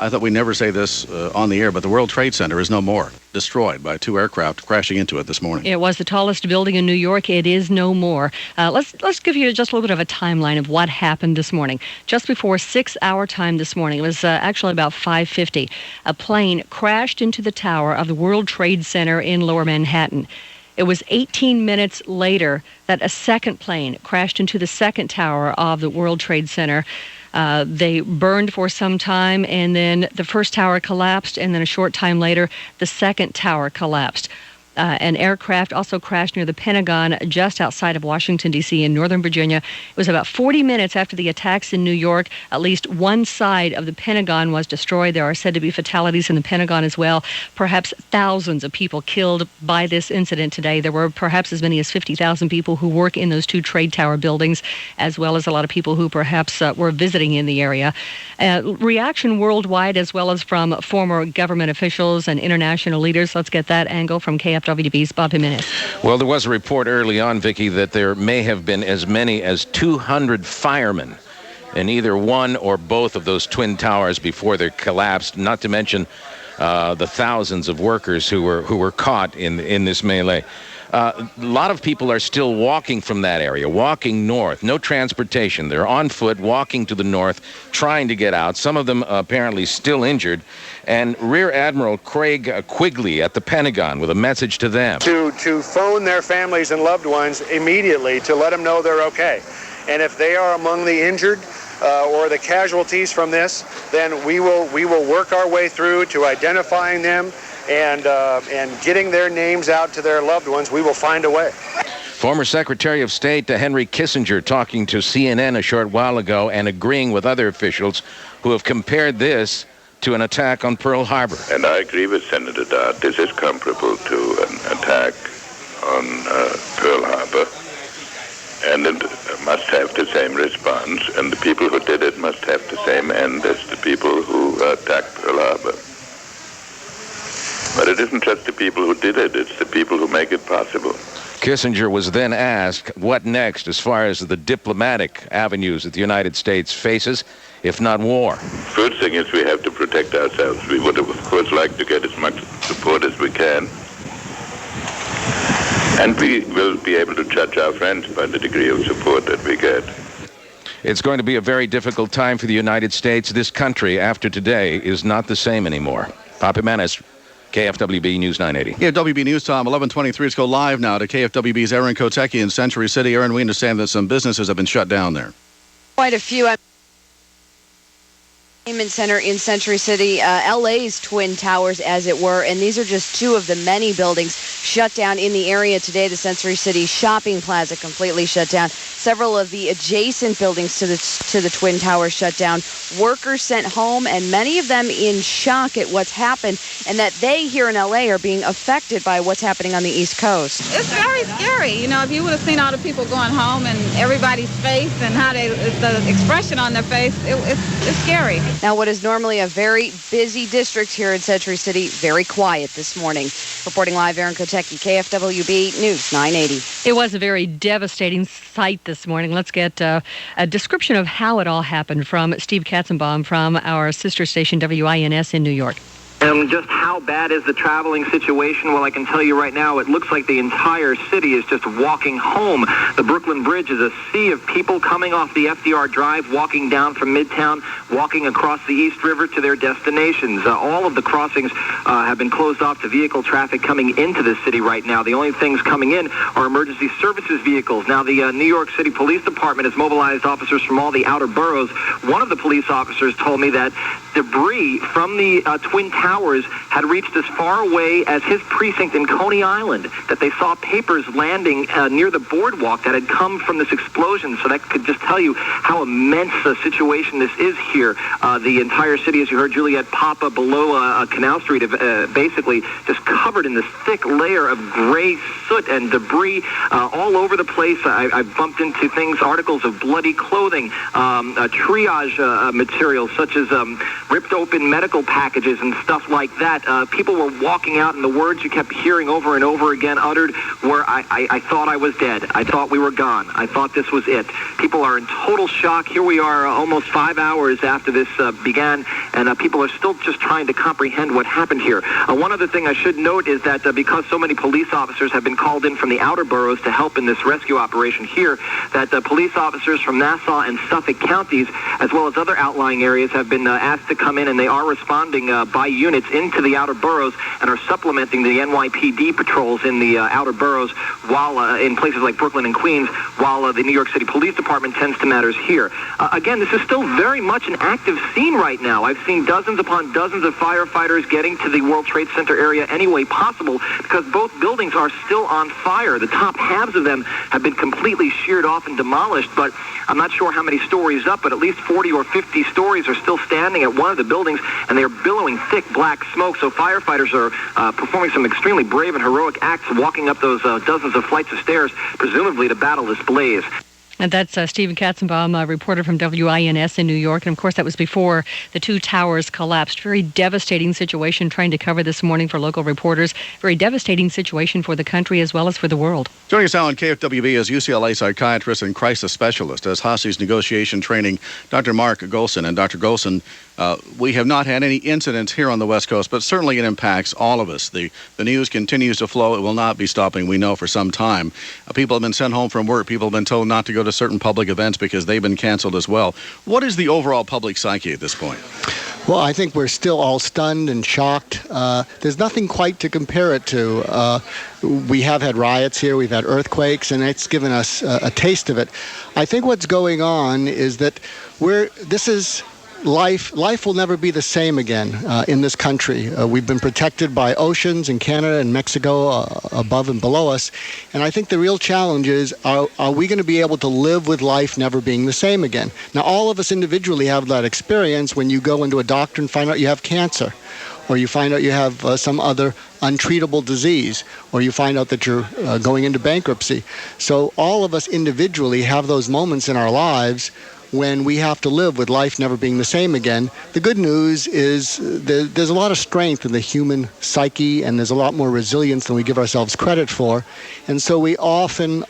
I thought we'd never say this on the air, but the World Trade Center is no more. Destroyed by 2 aircraft crashing into it this morning. It was the tallest building in New York. It is no more. Let's give you just a little bit of a timeline of what happened this morning. Just before 6-hour time this morning, it was actually about 5:50, a plane crashed into the tower of the World Trade Center in Lower Manhattan. It was 18 minutes later that a second plane crashed into the second tower of the World Trade Center. They burned for some time, and then the first tower collapsed, and then a short time later, the second tower collapsed. An aircraft also crashed near the Pentagon just outside of Washington, D.C. in Northern Virginia. It was about 40 minutes after the attacks in New York. At least one side of the Pentagon was destroyed. There are said to be fatalities in the Pentagon as well. Perhaps thousands of people killed by this incident today. There were perhaps as many as 50,000 people who work in those 2 trade tower buildings, as well as a lot of people who perhaps were visiting in the area. Reaction worldwide, as well as from former government officials and international leaders. Let's get that angle from KFWB's Bob Jimenez. Well, there was a report early on, Vicki, that there may have been as many as 200 firemen in either one or both of those twin towers before they collapsed, not to mention the thousands of workers who were caught in this melee. A lot of people are still walking from that area, walking north. No transportation. They're on foot, walking to the north, trying to get out. Some of them apparently still injured. And Rear Admiral Craig Quigley at the Pentagon with a message to them. To phone their families and loved ones immediately to let them know they're okay. And if they are among the injured or the casualties from this, then we will work our way through to identifying them and getting their names out to their loved ones. We will find a way. Former Secretary of State Henry Kissinger talking to CNN a short while ago and agreeing with other officials who have compared this to an attack on Pearl Harbor. And I agree with Senator Dodd. This is comparable to an attack on Pearl Harbor. And it must have the same response. And the people who did it must have the same end as the people who attacked Pearl Harbor. But it isn't just the people who did it, it's the people who make it possible. Kissinger was then asked what next as far as the diplomatic avenues that the United States faces, if not war. First thing is we have to protect ourselves. We would have, of course, liked to get as much support as we can. And we will be able to judge our friends by the degree of support that we get. It's going to be a very difficult time for the United States. This country, after today, is not the same anymore. Bob Jimenez, KFWB News 980. Yeah, WB News Time, 11:23. Let's go live now to KFWB's Aaron Kotecki in Century City. Aaron, we understand that some businesses have been shut down there. Quite a few. Center in Century City, LA's Twin Towers, as it were, and these are just 2 of the many buildings shut down in the area today. The Century City Shopping Plaza completely shut down. Several of the adjacent buildings to the Twin Towers shut down. Workers sent home, and many of them in shock at what's happened, and that they here in LA are being affected by what's happening on the East Coast. It's very scary. You know, if you would have seen all the people going home and everybody's face and how the expression on their face, it's scary. Now, what is normally a very busy district here in Century City, very quiet this morning. Reporting live, Aaron Kotecki, KFWB News 980. It was a very devastating sight this morning. Let's get a description of how it all happened from Steve Katzenbaum from our sister station WINS in New York. Just how bad is the traveling situation? Well, I can tell you right now, it looks like the entire city is just walking home. The Brooklyn Bridge is a sea of people coming off the FDR Drive, walking down from Midtown, walking across the East River to their destinations. All of the crossings have been closed off to vehicle traffic coming into the city right now. The only things coming in are emergency services vehicles. Now, the New York City Police Department has mobilized officers from all the outer boroughs. One of the police officers told me that debris from the Twin Towers had reached as far away as his precinct in Coney Island, that they saw papers landing near the boardwalk that had come from this explosion. So that could just tell you how immense a situation this is here. The entire city, as you heard Juliet Papa, below Canal Street, basically just covered in this thick layer of gray soot and debris all over the place. I've bumped into things, articles of bloody clothing, triage materials such as ripped open medical packages and stuff like that. People were walking out, and the words you kept hearing over and over again uttered were, I thought I was dead. I thought we were gone. I thought this was it. People are in total shock. Here we are almost 5 hours after this began, and people are still just trying to comprehend what happened here. One other thing I should note is that because so many police officers have been called in from the outer boroughs to help in this rescue operation here, that police officers from Nassau and Suffolk counties, as well as other outlying areas, have been asked to come in, and they are responding by units into the outer boroughs and are supplementing the NYPD patrols in the outer boroughs while in places like Brooklyn and Queens, while the New York City Police Department tends to matters here. Again, this is still very much an active scene right now. I've seen dozens upon dozens of firefighters getting to the World Trade Center area any way possible because both buildings are still on fire. The top halves of them have been completely sheared off and demolished, but I'm not sure how many stories up, but at least 40 or 50 stories are still standing at one of the buildings, and they are billowing thick black smoke. So firefighters are performing some extremely brave and heroic acts, walking up those dozens of flights of stairs, presumably to battle this blaze. And that's Stephen Katzenbaum, a reporter from WINS in New York. And, of course, that was before the two towers collapsed. Very devastating situation trying to cover this morning for local reporters. Very devastating situation for the country as well as for the world. Joining us now on KFWB is UCLA psychiatrist and crisis specialist as Hosse's negotiation training, Dr. Mark Golson. And Dr. Golson, we have not had any incidents here on the West Coast, but certainly it impacts all of us. The news continues to flow. It will not be stopping, we know, for some time. People have been sent home from work. People have been told not to go to certain public events because they've been canceled as well. What is the overall public psyche at this point? Well, I think we're still all stunned and shocked. There's nothing quite to compare it to. We have had riots here, we've had earthquakes, and it's given us a taste of it. I think what's going on is that this is life will never be the same again in this country. We've been protected by oceans in Canada and Mexico above and below us. And I think the real challenge is, are we going to be able to live with life never being the same again? Now, all of us individually have that experience when you go into a doctor and find out you have cancer, or you find out you have some other untreatable disease, or you find out that you're going into bankruptcy. So all of us individually have those moments in our lives when we have to live with life never being the same again. The good news is there's a lot of strength in the human psyche, and there's a lot more resilience than we give ourselves credit for. And so we often,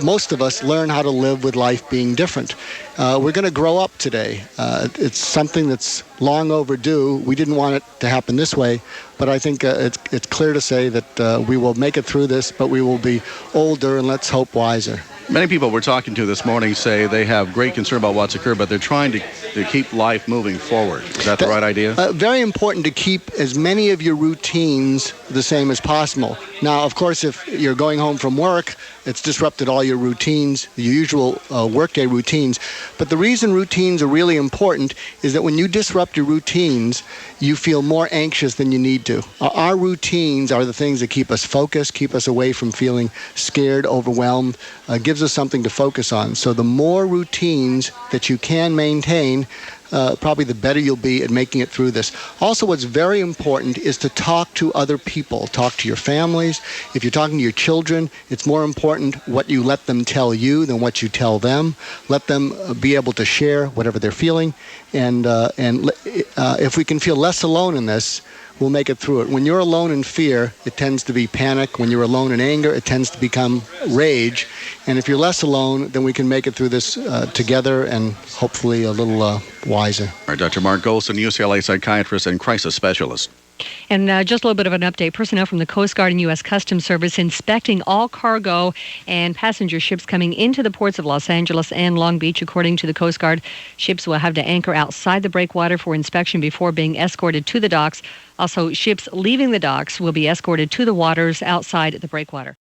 most of us, learn how to live with life being different. We're going to grow up today. It's something that's long overdue. We didn't want it to happen this way, but I think it's clear to say that we will make it through this, but we will be older and, let's hope, wiser. Many people we're talking to this morning say they have great concern about what's occurred, but they're trying to keep life moving forward. Is that the right idea? Very important to keep as many of your routines the same as possible. Now, of course, if you're going home from work, it's disrupted all your routines, the usual workday routines. But the reason routines are really important is that when you disrupt your routines, you feel more anxious than you need to. Our routines are the things that keep us focused, keep us away from feeling scared, overwhelmed, gives us something to focus on. So the more routines that you can maintain, probably the better you'll be at making it through this. Also, what's very important is to talk to other people. Talk to your families. If you're talking to your children, it's more important what you let them tell you than what you tell them. Let them be able to share whatever they're feeling. And if we can feel less alone in this, we'll make it through it. When you're alone in fear, it tends to be panic. When you're alone in anger, it tends to become rage. And if you're less alone, then we can make it through this together and hopefully a little wiser. All right, Dr. Mark Golson, UCLA psychiatrist and crisis specialist. And just a little bit of an update. Personnel from the Coast Guard and U.S. Customs Service inspecting all cargo and passenger ships coming into the ports of Los Angeles and Long Beach. According to the Coast Guard, ships will have to anchor outside the breakwater for inspection before being escorted to the docks. Also, ships leaving the docks will be escorted to the waters outside the breakwater.